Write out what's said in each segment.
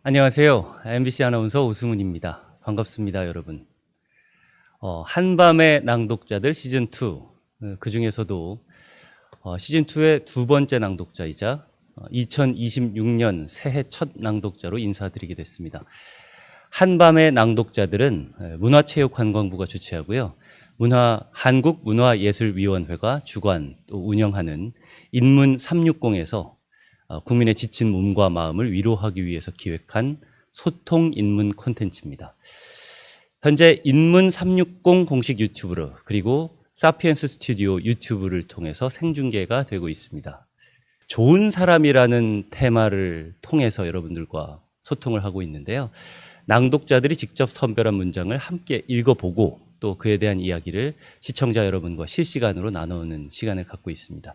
안녕하세요. MBC 아나운서 오승훈입니다. 반갑습니다, 여러분. 한밤의 낭독자들 시즌2, 그 중에서도 시즌2의 두 번째 낭독자이자 2026년 새해 첫 낭독자로 인사드리게 됐습니다. 한밤의 낭독자들은 문화체육관광부가 주최하고요. 한국문화예술위원회가 주관 또 운영하는 인문 360에서 국민의 지친 몸과 마음을 위로하기 위해서 기획한 소통 인문 콘텐츠입니다. 현재 인문 360 공식 유튜브로 그리고 사피엔스 스튜디오 유튜브를 통해서 생중계가 되고 있습니다. 좋은 사람이라는 테마를 통해서 여러분들과 소통을 하고 있는데요. 낭독자들이 직접 선별한 문장을 함께 읽어보고 또 그에 대한 이야기를 시청자 여러분과 실시간으로 나누는 시간을 갖고 있습니다.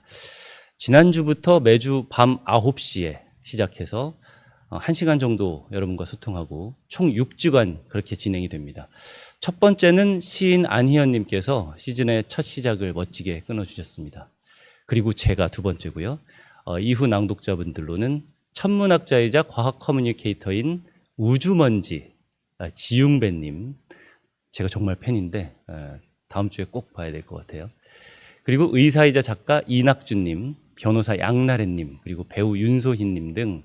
지난주부터 매주 밤 9시에 시작해서 1시간 정도 여러분과 소통하고 총 6주간 그렇게 진행이 됩니다. 첫 번째는 시인 안희연님께서 시즌의 첫 시작을 멋지게 끊어주셨습니다. 그리고 제가 두 번째고요. 이후 낭독자분들로는 천문학자이자 과학 커뮤니케이터인 우주먼지 지웅배님, 제가 정말 팬인데 다음 주에 꼭 봐야 될 것 같아요. 그리고 의사이자 작가 이낙준님, 변호사 양나래님, 그리고 배우 윤소희님 등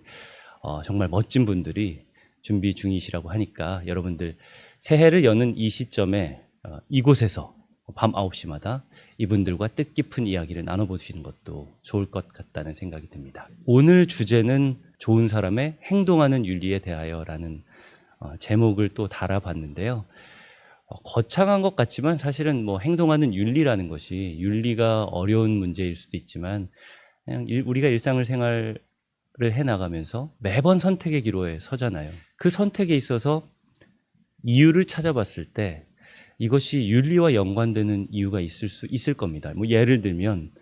정말 멋진 분들이 준비 중이시라고 하니까 여러분들 새해를 여는 이 시점에 이곳에서 밤 9시마다 이분들과 뜻깊은 이야기를 나눠보시는 것도 좋을 것 같다는 생각이 듭니다. 오늘 주제는 좋은 사람의 행동하는 윤리에 대하여라는 제목을 또 달아봤는데요. 거창한 것 같지만 사실은 행동하는 윤리라는 것이 윤리가 어려운 문제일 수도 있지만 그냥 우리가 일상생활을 해나가면서 매번 선택의 기로에 서잖아요. 그 선택에 있어서 이유를 찾아봤을 때 이것이 윤리와 연관되는 이유가 있을 겁니다. 예를 들면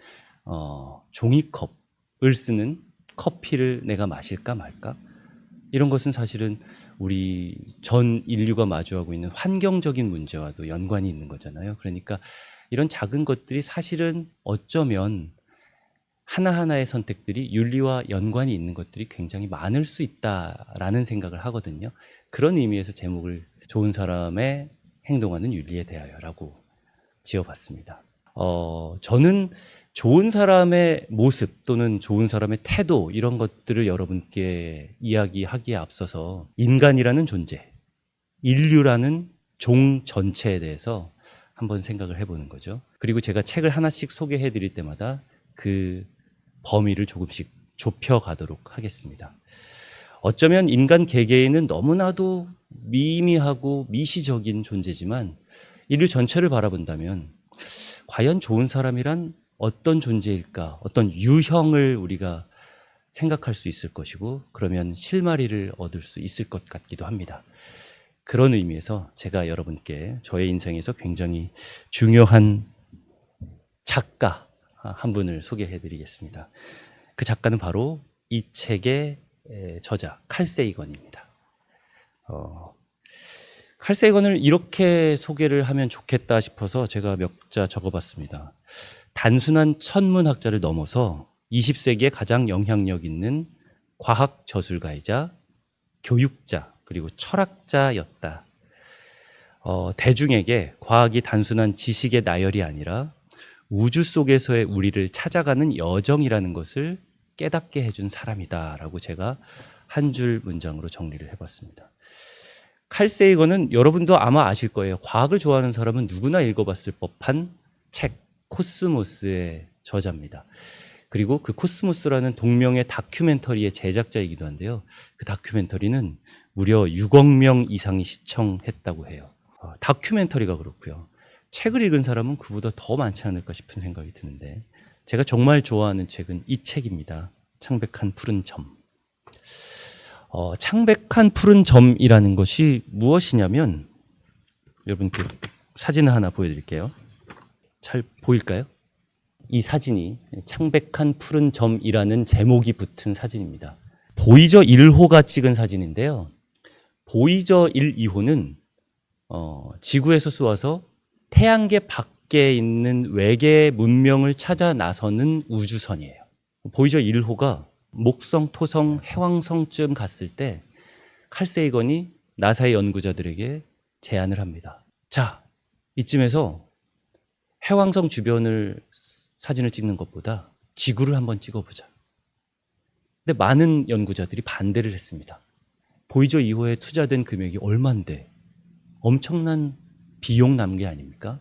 종이컵을 쓰는 커피를 내가 마실까 말까? 이런 것은 사실은 우리 전 인류가 마주하고 있는 환경적인 문제와도 연관이 있는 거잖아요. 그러니까 이런 작은 것들이 사실은 어쩌면 하나하나의 선택들이 윤리와 연관이 있는 것들이 굉장히 많을 수 있다라는 생각을 하거든요. 그런 의미에서 제목을 좋은 사람의 행동하는 윤리에 대하여라고 지어봤습니다. 저는 좋은 사람의 모습 또는 좋은 사람의 태도 이런 것들을 여러분께 이야기하기에 앞서서 인간이라는 존재, 인류라는 종 전체에 대해서 한번 생각을 해보는 거죠. 그리고 제가 책을 하나씩 소개해 드릴 때마다 그 범위를 조금씩 좁혀가도록 하겠습니다. 어쩌면 인간 개개인은 너무나도 미미하고 미시적인 존재지만 인류 전체를 바라본다면 과연 좋은 사람이란 어떤 존재일까? 어떤 유형을 우리가 생각할 수 있을 것이고 그러면 실마리를 얻을 수 있을 것 같기도 합니다. 그런 의미에서 제가 여러분께 저의 인생에서 굉장히 중요한 작가 한 분을 소개해 드리겠습니다. 그 작가는 바로 이 책의 저자 칼 세이건입니다. 칼 세이건을 이렇게 소개를 하면 좋겠다 싶어서 제가 몇 자 적어봤습니다. 단순한 천문학자를 넘어서 20세기에 가장 영향력 있는 과학 저술가이자 교육자 그리고 철학자였다. 대중에게 과학이 단순한 지식의 나열이 아니라 우주 속에서의 우리를 찾아가는 여정이라는 것을 깨닫게 해준 사람이다라고 제가 한 줄 문장으로 정리를 해봤습니다. 칼 세이건은 여러분도 아마 아실 거예요. 과학을 좋아하는 사람은 누구나 읽어봤을 법한 책 코스모스의 저자입니다. 그리고 그 코스모스라는 동명의 다큐멘터리의 제작자이기도 한데요. 그 다큐멘터리는 무려 6억 명 이상이 시청했다고 해요. 다큐멘터리가 그렇고요. 책을 읽은 사람은 그보다 더 많지 않을까 싶은 생각이 드는데 제가 정말 좋아하는 책은 이 책입니다. 창백한 푸른 점. 창백한 푸른 점이라는 것이 무엇이냐면 여러분께 사진을 하나 보여드릴게요. 잘 보일까요? 이 사진이 창백한 푸른 점이라는 제목이 붙은 사진입니다. 보이저 1호가 찍은 사진인데요. 보이저 1, 2호는 지구에서 쏘아서 태양계 밖에 있는 외계 문명을 찾아 나서는 우주선이에요. 보이저 1호가 목성, 토성, 해왕성쯤 갔을 때 칼 세이건이 나사의 연구자들에게 제안을 합니다. 자, 이쯤에서 해왕성 주변을 사진을 찍는 것보다 지구를 한번 찍어보자. 근데 많은 연구자들이 반대를 했습니다. 보이저 2호에 투자된 금액이 얼만데 엄청난 비용 남게 아닙니까?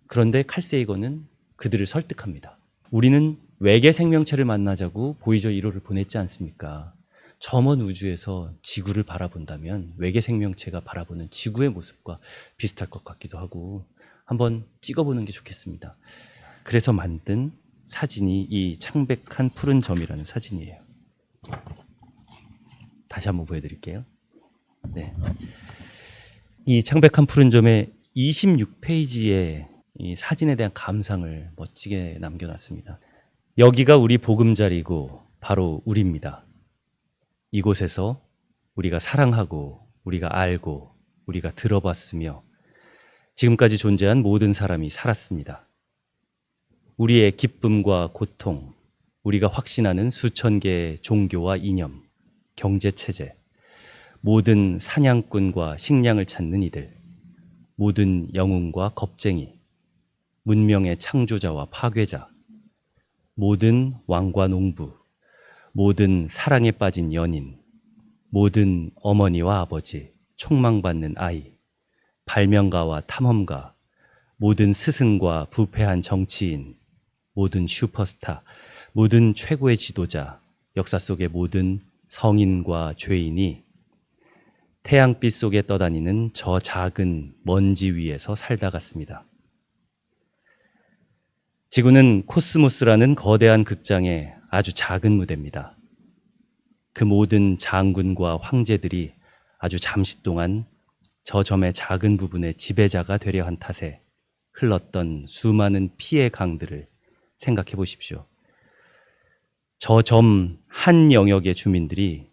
그런데 칼 세이건은 그들을 설득합니다. 우리는 외계 생명체를 만나자고 보이저 1호를 보냈지 않습니까? 저 먼 우주에서 지구를 바라본다면 외계 생명체가 바라보는 지구의 모습과 비슷할 것 같기도 하고 한번 찍어보는 게 좋겠습니다. 그래서 만든 사진이 이 창백한 푸른 점이라는 사진이에요. 다시 한번 보여드릴게요. 네. 이 창백한 푸른 점의 26페이지에 이 사진에 대한 감상을 멋지게 남겨놨습니다. 여기가 우리 보금자리고 바로 우리입니다. 이곳에서 우리가 사랑하고 우리가 알고 우리가 들어봤으며 지금까지 존재한 모든 사람이 살았습니다. 우리의 기쁨과 고통, 우리가 확신하는 수천 개의 종교와 이념, 경제체제, 모든 사냥꾼과 식량을 찾는 이들, 모든 영웅과 겁쟁이, 문명의 창조자와 파괴자, 모든 왕과 농부, 모든 사랑에 빠진 연인, 모든 어머니와 아버지, 촉망받는 아이, 발명가와 탐험가, 모든 스승과 부패한 정치인, 모든 슈퍼스타, 모든 최고의 지도자, 역사 속의 모든 성인과 죄인이 태양빛 속에 떠다니는 저 작은 먼지 위에서 살다 갔습니다. 지구는 코스모스라는 거대한 극장의 아주 작은 무대입니다. 그 모든 장군과 황제들이 아주 잠시 동안 저 점의 작은 부분의 지배자가 되려 한 탓에 흘렀던 수많은 피의 강들을 생각해 보십시오. 저 점 한 영역의 주민들이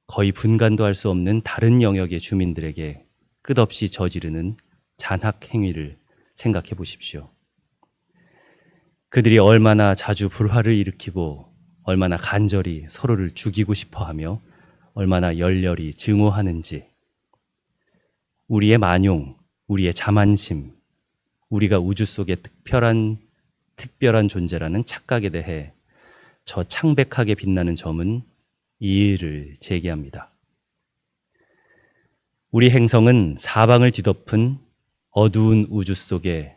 거의 분간도 할 수 없는 다른 영역의 주민들에게 끝없이 저지르는 잔악 행위를 생각해 보십시오. 그들이 얼마나 자주 불화를 일으키고 얼마나 간절히 서로를 죽이고 싶어 하며 얼마나 열렬히 증오하는지, 우리의 만용, 우리의 자만심, 우리가 우주 속의 특별한 존재라는 착각에 대해 저 창백하게 빛나는 점은 이의를 제기합니다. 우리 행성은 사방을 뒤덮은 어두운 우주 속의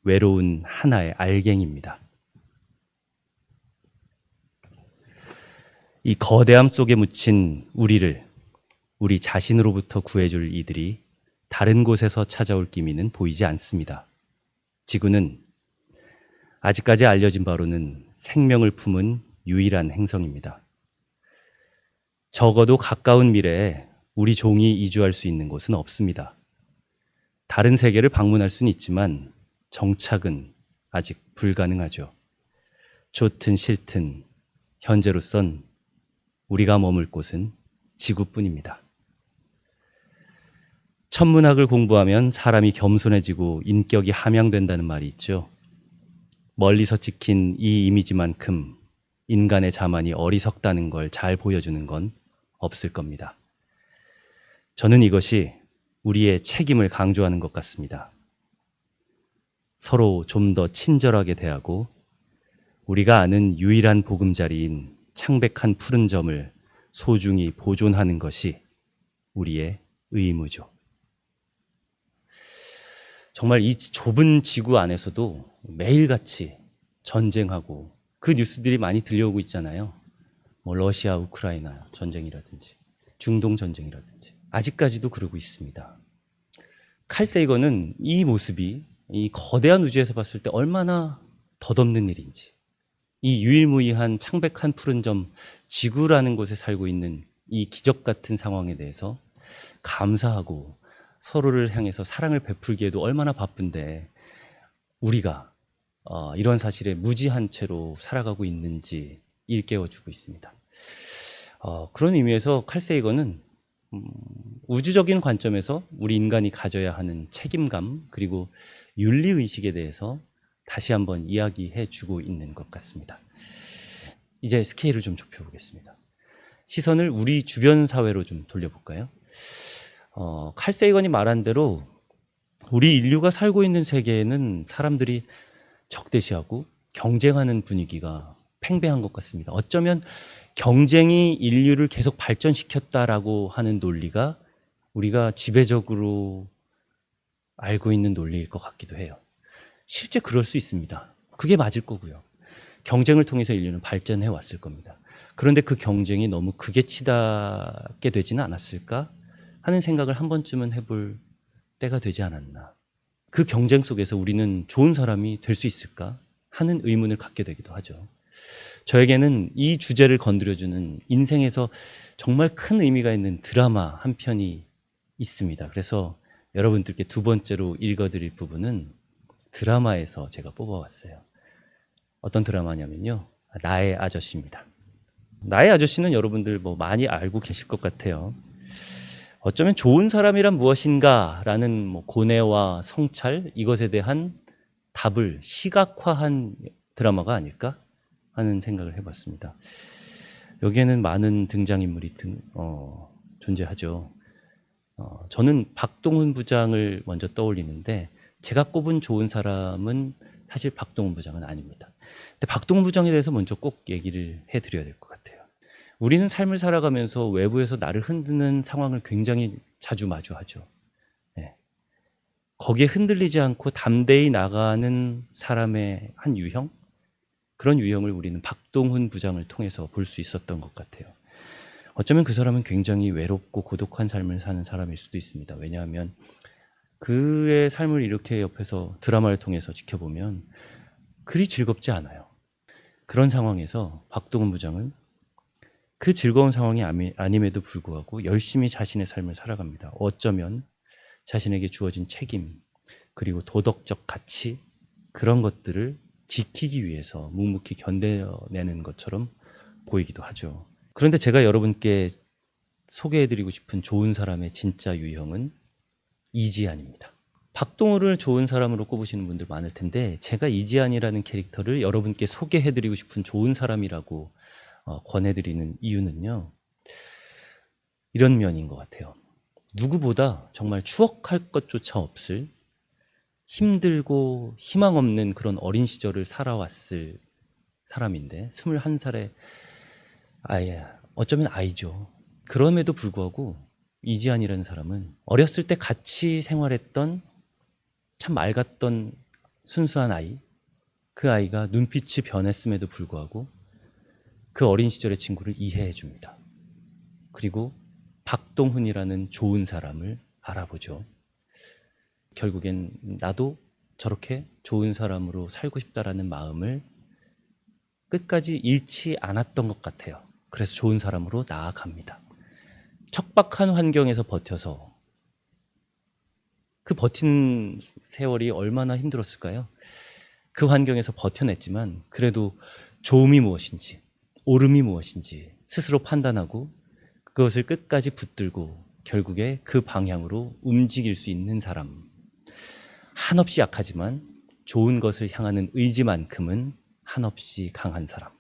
외로운 하나의 알갱이입니다. 이 거대함 속에 묻힌 우리를 우리 자신으로부터 구해줄 이들이 다른 곳에서 찾아올 기미는 보이지 않습니다. 지구는 아직까지 알려진 바로는 생명을 품은 유일한 행성입니다. 적어도 가까운 미래에 우리 종이 이주할 수 있는 곳은 없습니다. 다른 세계를 방문할 수는 있지만 정착은 아직 불가능하죠. 좋든 싫든 현재로선 우리가 머물 곳은 지구뿐입니다. 천문학을 공부하면 사람이 겸손해지고 인격이 함양된다는 말이 있죠. 멀리서 찍힌 이 이미지만큼 인간의 자만이 어리석다는 걸 잘 보여주는 건 없을 겁니다. 저는 이것이 우리의 책임을 강조하는 것 같습니다. 서로 좀 더 친절하게 대하고 우리가 아는 유일한 보금자리인 창백한 푸른 점을 소중히 보존하는 것이 우리의 의무죠. 정말 이 좁은 지구 안에서도 매일같이 전쟁하고 그 뉴스들이 많이 들려오고 있잖아요. 뭐 러시아, 우크라이나 전쟁이라든지 중동 전쟁이라든지 아직까지도 그러고 있습니다. 칼 세이건은 이 모습이 이 거대한 우주에서 봤을 때 얼마나 덧없는 일인지, 이 유일무이한 창백한 푸른 점 지구라는 곳에 살고 있는 이 기적 같은 상황에 대해서 감사하고 서로를 향해서 사랑을 베풀기에도 얼마나 바쁜데 우리가 이런 사실에 무지한 채로 살아가고 있는지 일깨워주고 있습니다. 그런 의미에서 칼 세이건은 우주적인 관점에서 우리 인간이 가져야 하는 책임감 그리고 윤리의식에 대해서 다시 한번 이야기해 주고 있는 것 같습니다. 이제 스케일을 좀 좁혀보겠습니다. 시선을 우리 주변 사회로 좀 돌려볼까요? 칼 세이건이 말한 대로 우리 인류가 살고 있는 세계에는 사람들이 적대시하고 경쟁하는 분위기가 팽배한 것 같습니다. 어쩌면 경쟁이 인류를 계속 발전시켰다라고 하는 논리가 우리가 지배적으로 알고 있는 논리일 것 같기도 해요. 실제 그럴 수 있습니다. 그게 맞을 거고요. 경쟁을 통해서 인류는 발전해 왔을 겁니다. 그런데 그 경쟁이 너무 극에 치닫게 되지는 않았을까 하는 생각을 한 번쯤은 해볼 때가 되지 않았나. 그 경쟁 속에서 우리는 좋은 사람이 될 수 있을까 하는 의문을 갖게 되기도 하죠. 저에게는 이 주제를 건드려주는 인생에서 정말 큰 의미가 있는 드라마 한 편이 있습니다. 그래서 여러분들께 두 번째로 읽어드릴 부분은 드라마에서 제가 뽑아왔어요. 어떤 드라마냐면요, 나의 아저씨입니다. 나의 아저씨는 여러분들 뭐 많이 알고 계실 것 같아요. 어쩌면 좋은 사람이란 무엇인가라는 고뇌와 성찰, 이것에 대한 답을 시각화한 드라마가 아닐까 하는 생각을 해봤습니다. 여기에는 많은 등장인물이 존재하죠. 저는 박동훈 부장을 먼저 떠올리는데, 제가 꼽은 좋은 사람은 사실 박동훈 부장은 아닙니다. 근데 박동훈 부장에 대해서 먼저 꼭 얘기를 해드려야 될 것 같아요. 우리는 삶을 살아가면서 외부에서 나를 흔드는 상황을 굉장히 자주 마주하죠. 네. 거기에 흔들리지 않고 담대히 나가는 사람의 한 유형? 그런 유형을 우리는 박동훈 부장을 통해서 볼 수 있었던 것 같아요. 어쩌면 그 사람은 굉장히 외롭고 고독한 삶을 사는 사람일 수도 있습니다. 왜냐하면 그의 삶을 이렇게 옆에서 드라마를 통해서 지켜보면 그리 즐겁지 않아요. 그런 상황에서 박동훈 부장은 그 즐거운 상황이 아님에도 불구하고 열심히 자신의 삶을 살아갑니다. 어쩌면 자신에게 주어진 책임, 그리고 도덕적 가치, 그런 것들을 지키기 위해서 묵묵히 견뎌내는 것처럼 보이기도 하죠. 그런데 제가 여러분께 소개해드리고 싶은 좋은 사람의 진짜 유형은 이지안입니다. 박동훈을 좋은 사람으로 꼽으시는 분들 많을 텐데, 제가 이지안이라는 캐릭터를 여러분께 소개해드리고 싶은 좋은 사람이라고 권해드리는 이유는요, 이런 면인 것 같아요. 누구보다 정말 추억할 것조차 없을 힘들고 희망 없는 그런 어린 시절을 살아왔을 사람인데, 21살의 어쩌면 아이죠. 그럼에도 불구하고 이지안이라는 사람은 어렸을 때 같이 생활했던 참 맑았던 순수한 아이, 그 아이가 눈빛이 변했음에도 불구하고 그 어린 시절의 친구를 이해해 줍니다. 그리고 박동훈이라는 좋은 사람을 알아보죠. 결국엔 나도 저렇게 좋은 사람으로 살고 싶다라는 마음을 끝까지 잃지 않았던 것 같아요. 그래서 좋은 사람으로 나아갑니다. 척박한 환경에서 버텨서, 그 버티는 세월이 얼마나 힘들었을까요? 그 환경에서 버텨냈지만 그래도 좋음이 무엇인지, 옳음이 무엇인지 스스로 판단하고 그것을 끝까지 붙들고 결국에 그 방향으로 움직일 수 있는 사람. 한없이 약하지만 좋은 것을 향하는 의지만큼은 한없이 강한 사람.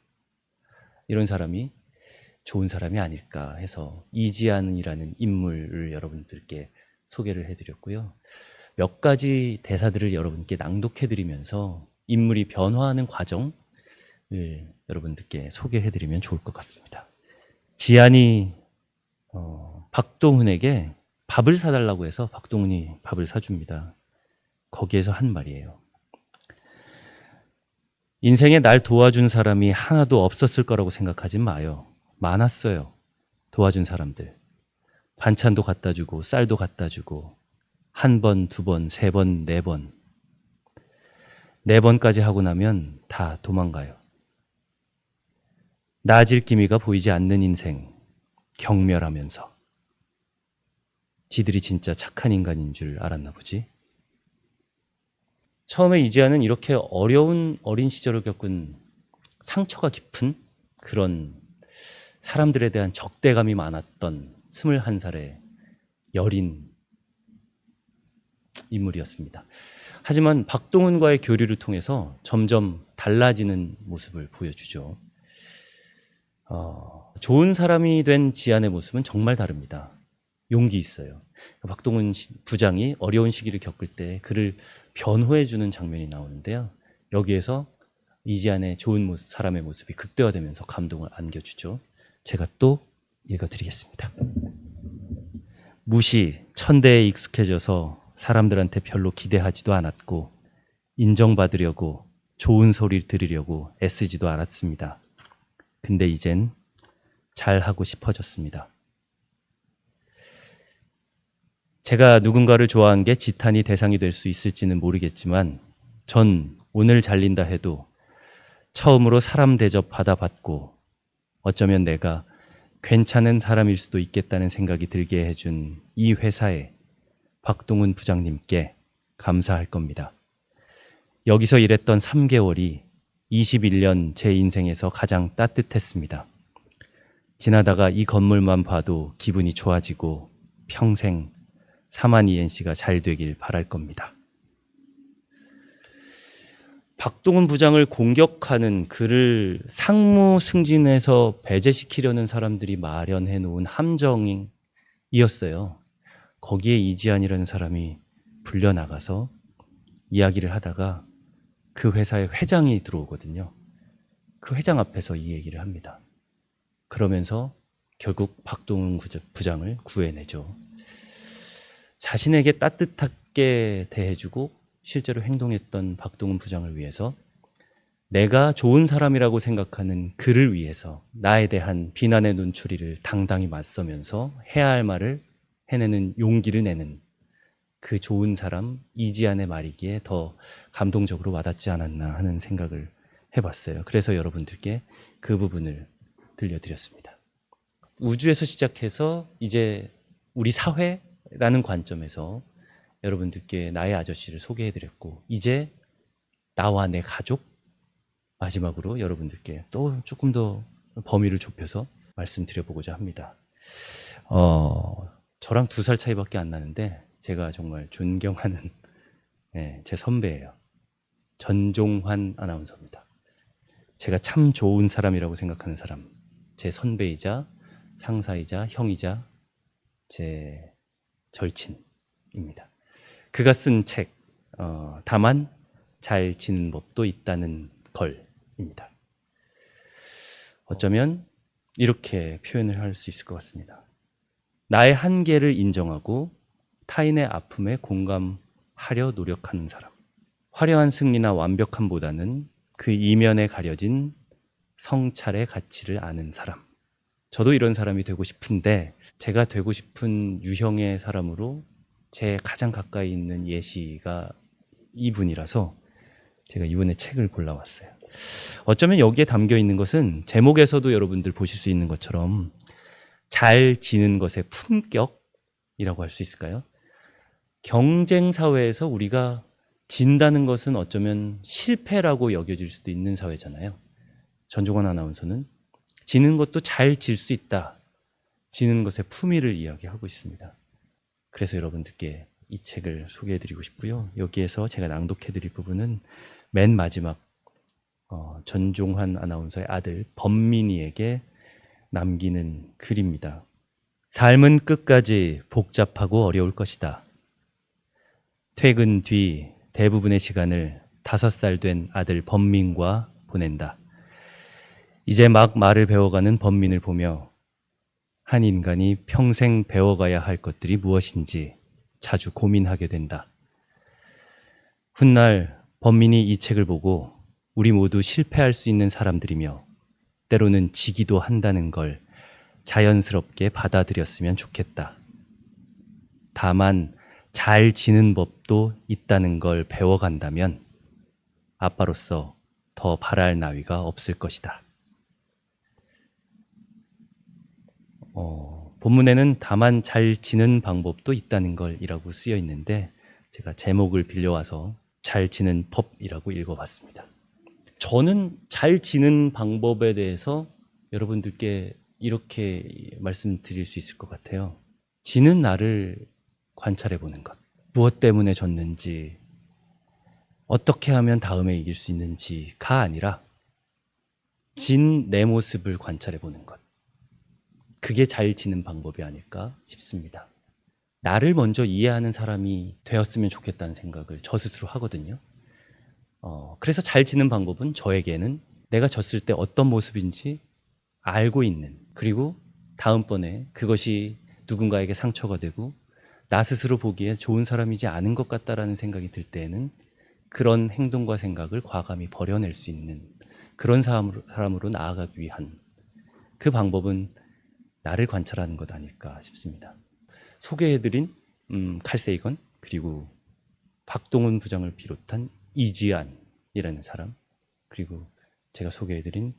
이런 사람이 좋은 사람이 아닐까 해서 이지안이라는 인물을 여러분들께 소개를 해드렸고요. 몇 가지 대사들을 여러분께 낭독해드리면서 인물이 변화하는 과정을 여러분들께 소개해드리면 좋을 것 같습니다. 지안이 박동훈에게 밥을 사달라고 해서 박동훈이 밥을 사줍니다. 거기에서 한 말이에요. 인생에 날 도와준 사람이 하나도 없었을 거라고 생각하지 마요. 많았어요. 도와준 사람들. 반찬도 갖다 주고 쌀도 갖다 주고, 한 번, 두 번, 세 번, 네 번. 네 번까지 하고 나면 다 도망가요. 나아질 기미가 보이지 않는 인생, 경멸하면서. 지들이 진짜 착한 인간인 줄 알았나 보지. 처음에 이지아는 이렇게 어려운 어린 시절을 겪은 상처가 깊은 그런 사람들에 대한 적대감이 많았던 21살의 여린 인물이었습니다. 하지만 박동훈과의 교류를 통해서 점점 달라지는 모습을 보여주죠. 좋은 사람이 된 지안의 모습은 정말 다릅니다. 용기 있어요. 박동훈 부장이 어려운 시기를 겪을 때 그를 변호해주는 장면이 나오는데요. 여기에서 이지안의 좋은 모습, 사람의 모습이 극대화되면서 감동을 안겨주죠. 제가 또 읽어드리겠습니다. 무시, 천대에 익숙해져서 사람들한테 별로 기대하지도 않았고 인정받으려고 좋은 소리를 들으려고 애쓰지도 않았습니다. 근데 이젠 잘하고 싶어졌습니다. 제가 누군가를 좋아한 게 지탄이 대상이 될 수 있을지는 모르겠지만 전 오늘 잘린다 해도 처음으로 사람 대접 받아봤고 어쩌면 내가 괜찮은 사람일 수도 있겠다는 생각이 들게 해준 이 회사에 박동훈 부장님께 감사할 겁니다. 여기서 일했던 3개월이 21년 제 인생에서 가장 따뜻했습니다. 지나다가 이 건물만 봐도 기분이 좋아지고 평생 사만 ENC가 잘 되길 바랄 겁니다. 박동훈 부장을 공격하는 그를 상무 승진해서 배제시키려는 사람들이 마련해 놓은 함정이었어요. 거기에 이지안이라는 사람이 불려나가서 이야기를 하다가 그 회사의 회장이 들어오거든요. 그 회장 앞에서 이 얘기를 합니다. 그러면서 결국 박동훈 부장을 구해내죠. 자신에게 따뜻하게 대해주고 실제로 행동했던 박동훈 부장을 위해서 내가 좋은 사람이라고 생각하는 그를 위해서 나에 대한 비난의 눈초리를 당당히 맞서면서 해야 할 말을 해내는 용기를 내는 그 좋은 사람 이지안의 말이기에 더 감동적으로 와닿지 않았나 하는 생각을 해봤어요. 그래서 여러분들께 그 부분을 들려드렸습니다. 우주에서 시작해서 이제 우리 사회라는 관점에서 여러분들께 나의 아저씨를 소개해드렸고 이제 나와 내 가족 마지막으로 여러분들께 또 조금 더 범위를 좁혀서 말씀드려보고자 합니다. 저랑 2살 차이밖에 안 나는데 제가 정말 존경하는 제 선배예요. 전종환 아나운서입니다. 제가 참 좋은 사람이라고 생각하는 사람, 제 선배이자 상사이자 형이자 제 절친입니다. 그가 쓴 책, 다만 잘 지는 법도 있다는 걸입니다. 어쩌면 이렇게 표현을 할 수 있을 것 같습니다. 나의 한계를 인정하고 타인의 아픔에 공감하려 노력하는 사람. 화려한 승리나 완벽함보다는 그 이면에 가려진 성찰의 가치를 아는 사람. 저도 이런 사람이 되고 싶은데 제가 되고 싶은 유형의 사람으로 제 가장 가까이 있는 예시가 이분이라서 제가 이번에 책을 골라왔어요. 어쩌면 여기에 담겨 있는 것은 제목에서도 여러분들 보실 수 있는 것처럼 잘 지는 것의 품격이라고 할 수 있을까요? 경쟁 사회에서 우리가 진다는 것은 어쩌면 실패라고 여겨질 수도 있는 사회잖아요. 전종환 아나운서는 지는 것도 잘 질 수 있다. 지는 것의 품위를 이야기하고 있습니다. 그래서 여러분들께 이 책을 소개해드리고 싶고요. 여기에서 제가 낭독해드릴 부분은 맨 마지막 전종환 아나운서의 아들 범민이에게 남기는 글입니다. 삶은 끝까지 복잡하고 어려울 것이다. 퇴근 뒤 대부분의 시간을 5살 된 아들 범민과 보낸다. 이제 막 말을 배워가는 범민을 보며 한 인간이 평생 배워가야 할 것들이 무엇인지 자주 고민하게 된다. 훗날 범민이 이 책을 보고 우리 모두 실패할 수 있는 사람들이며 때로는 지기도 한다는 걸 자연스럽게 받아들였으면 좋겠다. 다만 잘 지는 법도 있다는 걸 배워간다면 아빠로서 더 바랄 나위가 없을 것이다. 본문에는 다만 잘 지는 방법도 있다는 걸이라고 쓰여 있는데 제가 제목을 빌려와서 잘 지는 법이라고 읽어봤습니다. 저는 잘 지는 방법에 대해서 여러분들께 이렇게 말씀드릴 수 있을 것 같아요. 지는 나를 관찰해 보는 것. 무엇 때문에 졌는지, 어떻게 하면 다음에 이길 수 있는지가 아니라 진 내 모습을 관찰해 보는 것. 그게 잘 지는 방법이 아닐까 싶습니다. 나를 먼저 이해하는 사람이 되었으면 좋겠다는 생각을 저 스스로 하거든요. 그래서 잘 지는 방법은 저에게는 내가 졌을 때 어떤 모습인지 알고 있는, 그리고 다음번에 그것이 누군가에게 상처가 되고 나 스스로 보기에 좋은 사람이지 않은 것 같다라는 생각이 들 때에는 그런 행동과 생각을 과감히 버려낼 수 있는 그런 사람으로 나아가기 위한 그 방법은 나를 관찰하는 것 아닐까 싶습니다. 소개해드린 칼 세이건, 그리고 박동훈 부장을 비롯한 이지안이라는 사람, 그리고 제가 소개해드린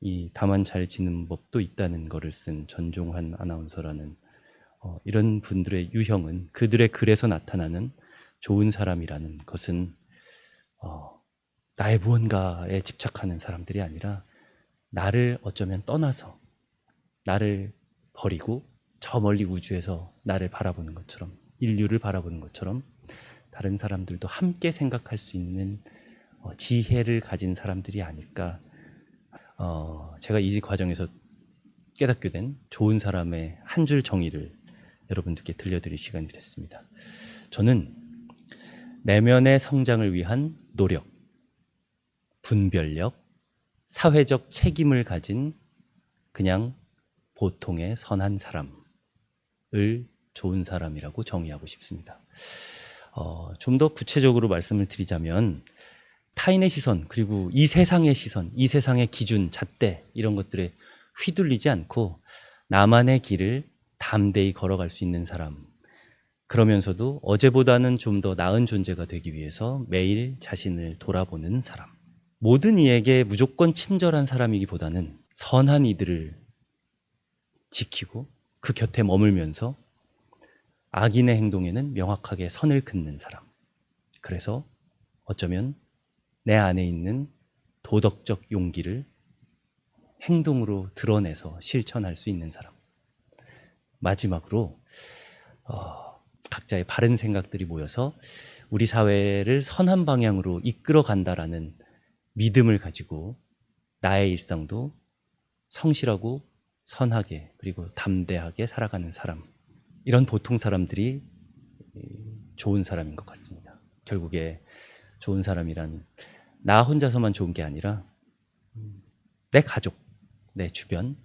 이 다만 잘 지는 법도 있다는 거를 쓴 전종환 아나운서라는 이런 분들의 유형은 그들의 글에서 나타나는 좋은 사람이라는 것은 나의 무언가에 집착하는 사람들이 아니라 나를 어쩌면 떠나서 나를 버리고 저 멀리 우주에서 나를 바라보는 것처럼, 인류를 바라보는 것처럼 다른 사람들도 함께 생각할 수 있는 지혜를 가진 사람들이 아닐까. 제가 이 과정에서 깨닫게 된 좋은 사람의 한 줄 정의를 여러분들께 들려드릴 시간이 됐습니다. 저는 내면의 성장을 위한 노력, 분별력, 사회적 책임을 가진 그냥 보통의 선한 사람을 좋은 사람이라고 정의하고 싶습니다. 좀 더 구체적으로 말씀을 드리자면 타인의 시선, 그리고 이 세상의 시선, 이 세상의 기준, 잣대 이런 것들에 휘둘리지 않고 나만의 길을 담대히 걸어갈 수 있는 사람, 그러면서도 어제보다는 좀 더 나은 존재가 되기 위해서 매일 자신을 돌아보는 사람, 모든 이에게 무조건 친절한 사람이기보다는 선한 이들을 지키고 그 곁에 머물면서 악인의 행동에는 명확하게 선을 긋는 사람, 그래서 어쩌면 내 안에 있는 도덕적 용기를 행동으로 드러내서 실천할 수 있는 사람, 마지막으로 각자의 바른 생각들이 모여서 우리 사회를 선한 방향으로 이끌어 간다라는 믿음을 가지고 나의 일상도 성실하고 선하게 그리고 담대하게 살아가는 사람, 이런 보통 사람들이 좋은 사람인 것 같습니다. 결국에 좋은 사람이란 나 혼자서만 좋은 게 아니라 내 가족, 내 주변,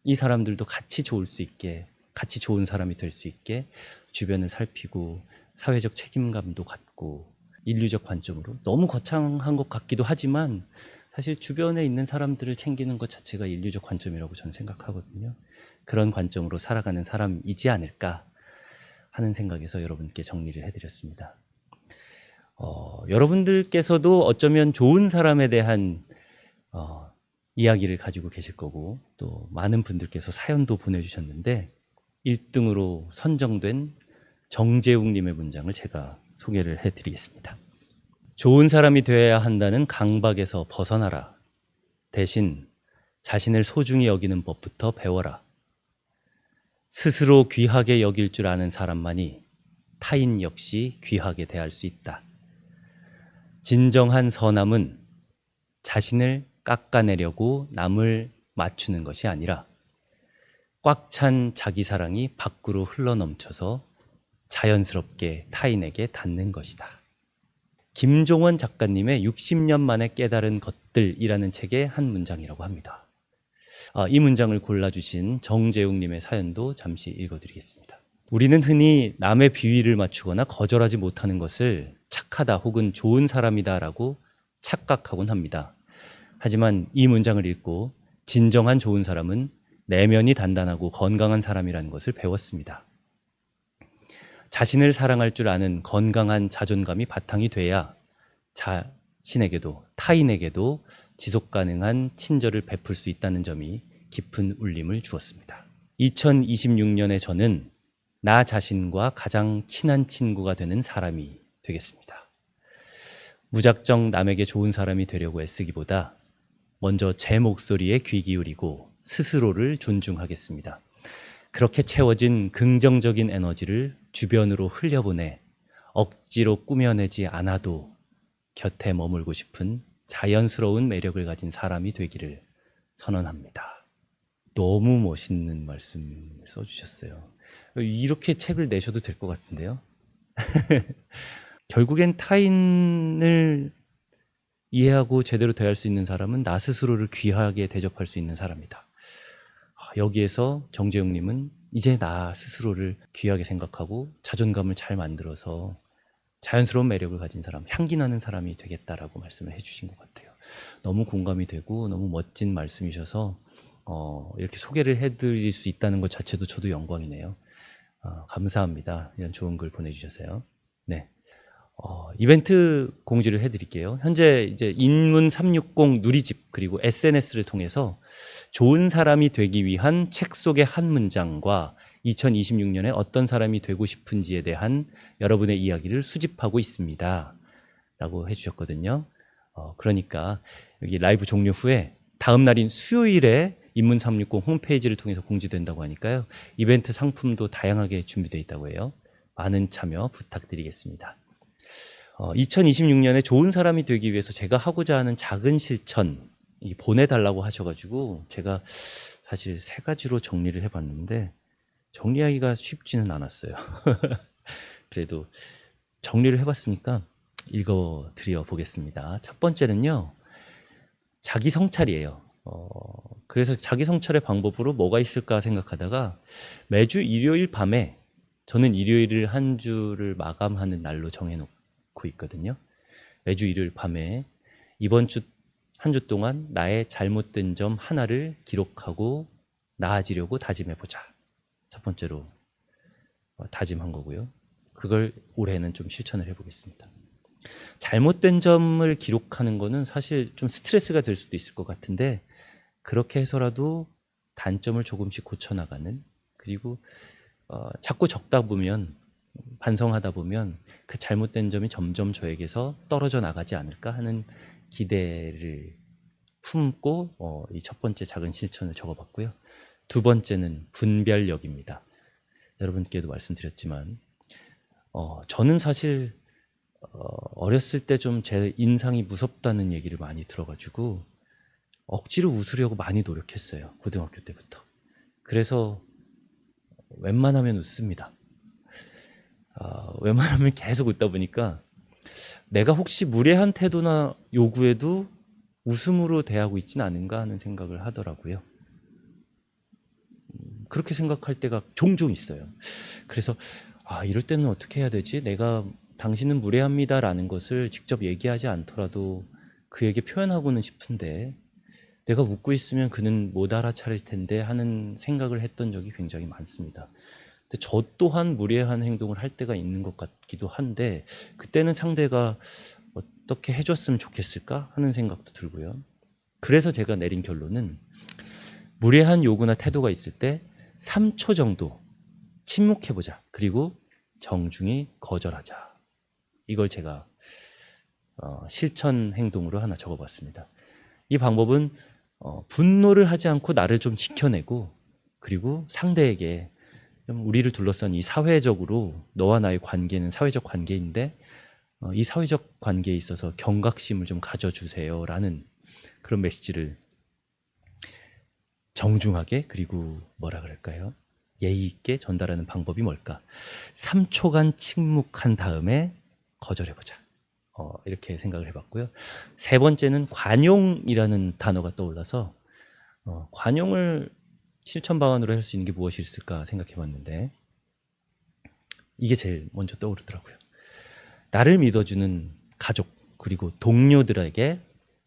이 사람들도 같이 좋을 수 있게, 같이 좋은 사람이 될 수 있게 주변을 살피고 사회적 책임감도 갖고 인류적 관점으로, 너무 거창한 것 같기도 하지만 사실 주변에 있는 사람들을 챙기는 것 자체가 인류적 관점이라고 저는 생각하거든요. 그런 관점으로 살아가는 사람이지 않을까 하는 생각에서 여러분께 정리를 해드렸습니다. 여러분들께서도 어쩌면 좋은 사람에 대한 이야기를 가지고 계실 거고, 또 많은 분들께서 사연도 보내주셨는데 1등으로 선정된 정재욱님의 문장을 제가 소개를 해드리겠습니다. 좋은 사람이 되어야 한다는 강박에서 벗어나라. 대신 자신을 소중히 여기는 법부터 배워라. 스스로 귀하게 여길 줄 아는 사람만이 타인 역시 귀하게 대할 수 있다. 진정한 선함은 자신을 깎아내려고 남을 맞추는 것이 아니라 꽉 찬 자기 사랑이 밖으로 흘러넘쳐서 자연스럽게 타인에게 닿는 것이다. 김종원 작가님의 60년 만에 깨달은 것들이라는 책의 한 문장이라고 합니다. 이 문장을 골라주신 정재욱님의 사연도 잠시 읽어드리겠습니다. 우리는 흔히 남의 비위를 맞추거나 거절하지 못하는 것을 착하다 혹은 좋은 사람이다 라고 착각하곤 합니다. 하지만 이 문장을 읽고 진정한 좋은 사람은 내면이 단단하고 건강한 사람이라는 것을 배웠습니다. 자신을 사랑할 줄 아는 건강한 자존감이 바탕이 돼야 자신에게도 타인에게도 지속 가능한 친절을 베풀 수 있다는 점이 깊은 울림을 주었습니다. 2026년에 저는 나 자신과 가장 친한 친구가 되는 사람이 되겠습니다. 무작정 남에게 좋은 사람이 되려고 애쓰기보다 먼저 제 목소리에 귀 기울이고 스스로를 존중하겠습니다. 그렇게 채워진 긍정적인 에너지를 주변으로 흘려보내 억지로 꾸며내지 않아도 곁에 머물고 싶은 자연스러운 매력을 가진 사람이 되기를 선언합니다. 너무 멋있는 말씀을 써주셨어요. 이렇게 책을 내셔도 될 것 같은데요. 결국엔 타인을 이해하고 제대로 대할 수 있는 사람은 나 스스로를 귀하게 대접할 수 있는 사람이다. 여기에서 정재용님은 이제 나 스스로를 귀하게 생각하고 자존감을 잘 만들어서 자연스러운 매력을 가진 사람, 향기 나는 사람이 되겠다라고 말씀을 해주신 것 같아요. 너무 공감이 되고 너무 멋진 말씀이셔서 이렇게 소개를 해드릴 수 있다는 것 자체도 저도 영광이네요. 감사합니다. 이런 좋은 글 보내주셔서요. 네. 이벤트 공지를 해드릴게요. 현재 이제 인문 360 누리집 그리고 SNS를 통해서 좋은 사람이 되기 위한 책 속의 한 문장과 2026년에 어떤 사람이 되고 싶은지에 대한 여러분의 이야기를 수집하고 있습니다. 라고 해주셨거든요. 그러니까 여기 라이브 종료 후에 다음 날인 수요일에 인문 360 홈페이지를 통해서 공지된다고 하니까요. 이벤트 상품도 다양하게 준비되어 있다고 해요. 많은 참여 부탁드리겠습니다. 2026년에 좋은 사람이 되기 위해서 제가 하고자 하는 작은 실천 보내달라고 하셔가지고 제가 사실 3가지로 정리를 해봤는데 정리하기가 쉽지는 않았어요. 그래도 정리를 해봤으니까 읽어드려 보겠습니다. 첫 번째는요. 자기 성찰이에요. 그래서 자기 성찰의 방법으로 뭐가 있을까 생각하다가 매주 일요일 밤에 저는 일요일을 한 주를 마감하는 날로 정해놓고 있거든요. 매주 일요일 밤에 이번 주 한 주 동안 나의 잘못된 점 하나를 기록하고 나아지려고 다짐해보자. 첫 번째로 다짐한 거고요. 그걸 올해는 좀 실천을 해보겠습니다. 잘못된 점을 기록하는 거는 사실 좀 스트레스가 될 수도 있을 것 같은데 그렇게 해서라도 단점을 조금씩 고쳐나가는 그리고 자꾸 적다 보면 반성하다 보면 그 잘못된 점이 점점 저에게서 떨어져 나가지 않을까 하는 기대를 품고 이 첫 번째 작은 실천을 적어봤고요. 두 번째는 분별력입니다. 여러분께도 말씀드렸지만 저는 사실 어렸을 때 좀 제 인상이 무섭다는 얘기를 많이 들어가지고 억지로 웃으려고 많이 노력했어요. 고등학교 때부터. 그래서 웬만하면 웃습니다. 웬만하면 계속 웃다 보니까 내가 혹시 무례한 태도나 요구에도 웃음으로 대하고 있지는 않은가 하는 생각을 하더라고요. 그렇게 생각할 때가 종종 있어요. 그래서 이럴 때는 어떻게 해야 되지? 내가 당신은 무례합니다라는 것을 직접 얘기하지 않더라도 그에게 표현하고는 싶은데 내가 웃고 있으면 그는 못 알아차릴 텐데 하는 생각을 했던 적이 굉장히 많습니다. 근데 저 또한 무례한 행동을 할 때가 있는 것 같기도 한데 그때는 상대가 어떻게 해줬으면 좋겠을까 하는 생각도 들고요. 그래서 제가 내린 결론은 무례한 요구나 태도가 있을 때 3초 정도 침묵해보자. 그리고 정중히 거절하자. 이걸 제가 실천 행동으로 하나 적어봤습니다. 이 방법은 분노를 하지 않고 나를 좀 지켜내고 그리고 상대에게 우리를 둘러싼 이 사회적으로 너와 나의 관계는 사회적 관계인데 이 사회적 관계에 있어서 경각심을 좀 가져주세요 라는 그런 메시지를 정중하게 그리고 뭐라 그럴까요? 예의 있게 전달하는 방법이 뭘까? 3초간 침묵한 다음에 거절해보자. 이렇게 생각을 해봤고요. 세 번째는 관용이라는 단어가 떠올라서 관용을 실천 방안으로 할 수 있는 게 무엇이 있을까 생각해봤는데 이게 제일 먼저 떠오르더라고요. 나를 믿어주는 가족 그리고 동료들에게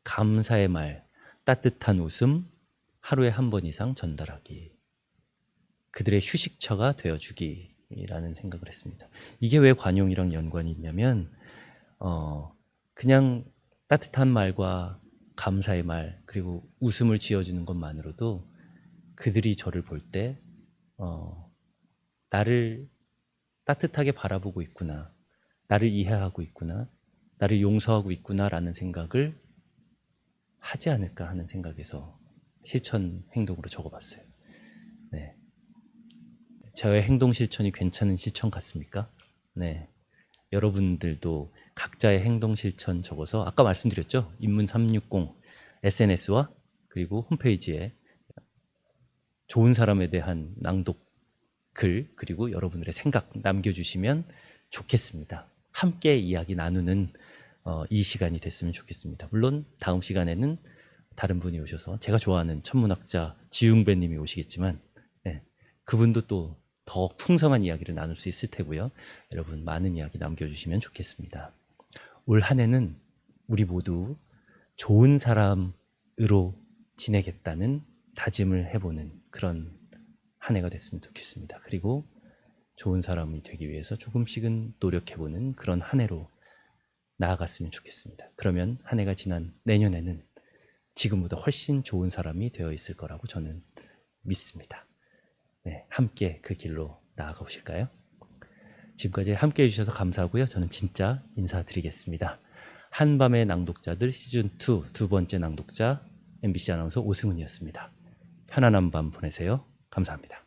감사의 말, 따뜻한 웃음 하루에 한 번 이상 전달하기. 그들의 휴식처가 되어주기라는 생각을 했습니다. 이게 왜 관용이랑 연관이 있냐면 그냥 따뜻한 말과 감사의 말 그리고 웃음을 지어주는 것만으로도 그들이 저를 볼 때 나를 따뜻하게 바라보고 있구나, 나를 이해하고 있구나, 나를 용서하고 있구나라는 생각을 하지 않을까 하는 생각에서 실천 행동으로 적어봤어요. 네, 저의 행동 실천이 괜찮은 실천 같습니까? 네, 여러분들도 각자의 행동 실천 적어서 아까 말씀드렸죠. 인문 360 SNS와 그리고 홈페이지에 좋은 사람에 대한 낭독 글 그리고 여러분들의 생각 남겨주시면 좋겠습니다. 함께 이야기 나누는 이 시간이 됐으면 좋겠습니다. 물론 다음 시간에는 다른 분이 오셔서 제가 좋아하는 천문학자 지웅배님이 오시겠지만 그분도 또 더 풍성한 이야기를 나눌 수 있을 테고요. 여러분 많은 이야기 남겨주시면 좋겠습니다. 올 한 해는 우리 모두 좋은 사람으로 지내겠다는 다짐을 해보는 그런 한 해가 됐으면 좋겠습니다. 그리고 좋은 사람이 되기 위해서 조금씩은 노력해보는 그런 한 해로 나아갔으면 좋겠습니다. 그러면 한 해가 지난 내년에는 지금보다 훨씬 좋은 사람이 되어 있을 거라고 저는 믿습니다. 네, 함께 그 길로 나아가 보실까요? 지금까지 함께 해주셔서 감사하고요. 저는 진짜 인사드리겠습니다. 한밤의 낭독자들 시즌2 두 번째 낭독자 MBC 아나운서 오승훈이었습니다. 편안한 밤 보내세요. 감사합니다.